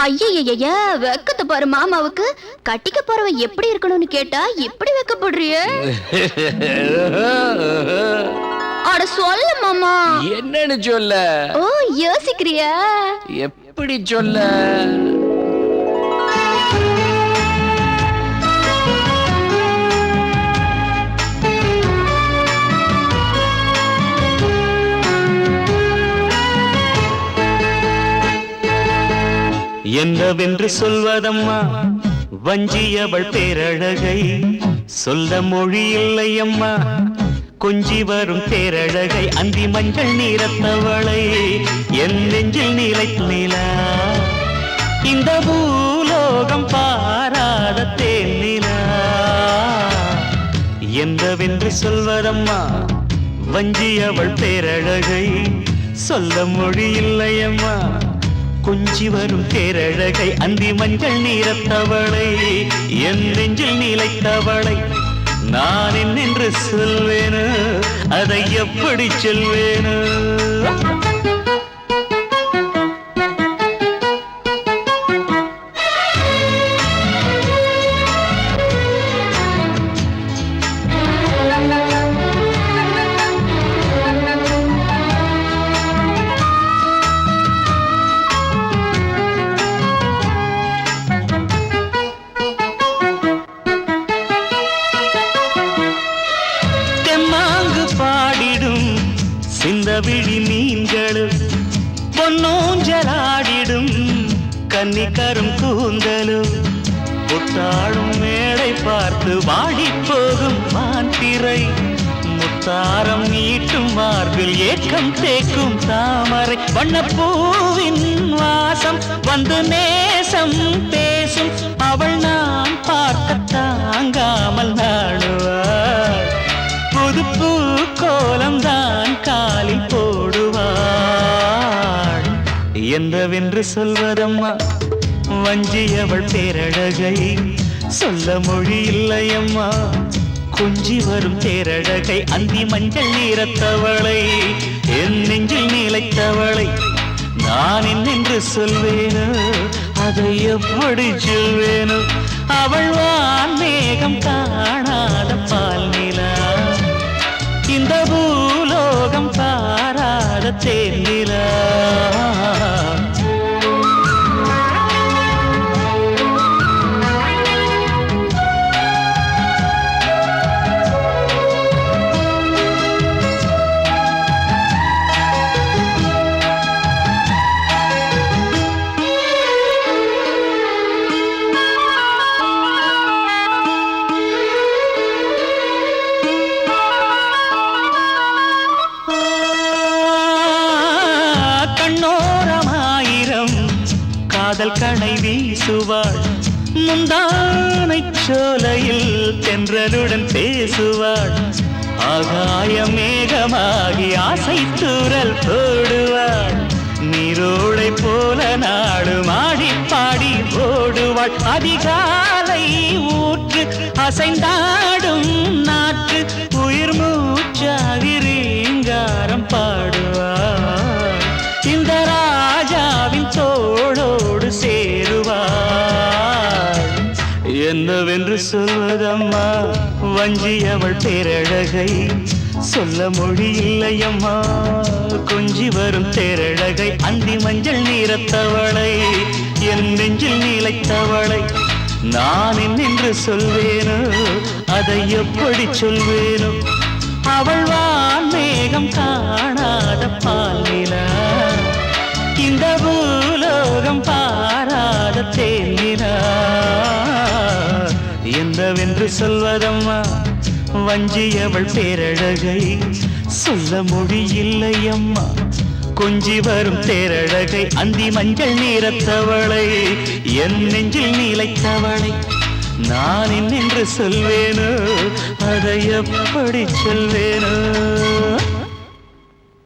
ஐயய்ய வெக்கத்தை பாரு மாமாவுக்கு. கட்டிக்க போறவ எப்படி இருக்கணும்னு கேட்டா இப்படி வெக்கப்படுறிய? அட சொல்ல மாமா. என்னன்னு சொல்ல? ஓ யோசிக்கிறியா? எப்படி சொல்ல? என்னவென்று சொல்வதம்மா வஞ்சியவள் பேரழகை, சொல்ல மொழி இல்லையம்மா கொஞ்சி வரும் தேரழகை. அந்தி மஞ்சள் நீரத்தவளை என் நெஞ்சில் நிலைத்திலா, இந்த பூலோகம் பாராத தேனிலா. என்னவென்று சொல்வதம்மா வஞ்சியவள் பேரழகை, சொல்ல மொழி இல்லையம்மா கொஞ்சி வரும் தேரழகை. அந்தி மஞ்சள் நீரத்தவளை என் நெஞ்சில் நிலைத்தவளை நான் என்னென்று சொல்வேனு, அதை எப்படி சொல்வேனு? சிந்தவிழி மீன்களும் பொன்னோஞ்சலாடிடும் கன்னிக்கரும் கூந்தலும், புத்தாளும் மேடை பார்த்து வாடி போகும் மாந்திரை, முத்தாரம் நீட்டும் மார்பில் ஏக்கம் தேக்கும் தாமரை. வண்ணப்பூவின் வாசம் வந்து நேசம் பேசும், அவள் நான் பார்க்க தாங்காமல் நாடுவாள். புதுப்பூ கோலம் தான் காலில் போடுவாள். என்னவென்று சொல்வதம்மா வஞ்சியவள் பேரழகை, சொல்ல மொழி இல்லையம்மா கொஞ்சி வரும் தேரழகை. அந்தி மஞ்சள் நீரத்தவளை என் நெஞ்சில் நிலைத்தவளை நான் என்னென்று சொல்வேனோ, அதை எப்படி சொல்வேனோ? அவள் வான் மேகம் காணாத பால் நிலா, இந்த பூலோகம் பாராத தேனிலா. காதல் கணை வீசுவாள், முந்தானை சோலையில் தென்றலுடன் பேசுவாள். ஆகாய மேகமாகி ஆசை தூரல் போடுவாள், நீரோடை போல நாடு மாடி பாடி ஓடுவாள். அதிகாலை ஊற்று அசைந்தாடும் நாட்டு உயிர் மூச்சாகி ரீங்காரம் பாடுவாள். இந்த ராஜாவின் தோளோடு சேருவாள். என்னவென்று சொல்வதம்மா வஞ்சியவள் பேரழகை, சொல்ல மொழி இல்லையம்மா கொஞ்சி வரும் தேரழகை. அந்தி மஞ்சள் நீரத்தவளை என் நெஞ்சில் நிலைத்தவளை நான் என்னென்று சொல்வேனோ, அதை எப்படி சொல்வேனோ? அவள் வான் மேகம் காணாத பால் நிலா, இந்த பூலோகம் பாராத தேனிலா. என்னவென்று சொல்வதம்மா வஞ்சியவள் பேரழகை, சொல்ல மொழி இல்லையம்மா கொஞ்சி வரும் தேரழகை. அந்தி மஞ்சள் நீரத்தவளை என் நெஞ்சில் நிலைத்தவளை நான் என்னென்று சொல்வேனோ, அதை எப்படி சொல்வேனோ?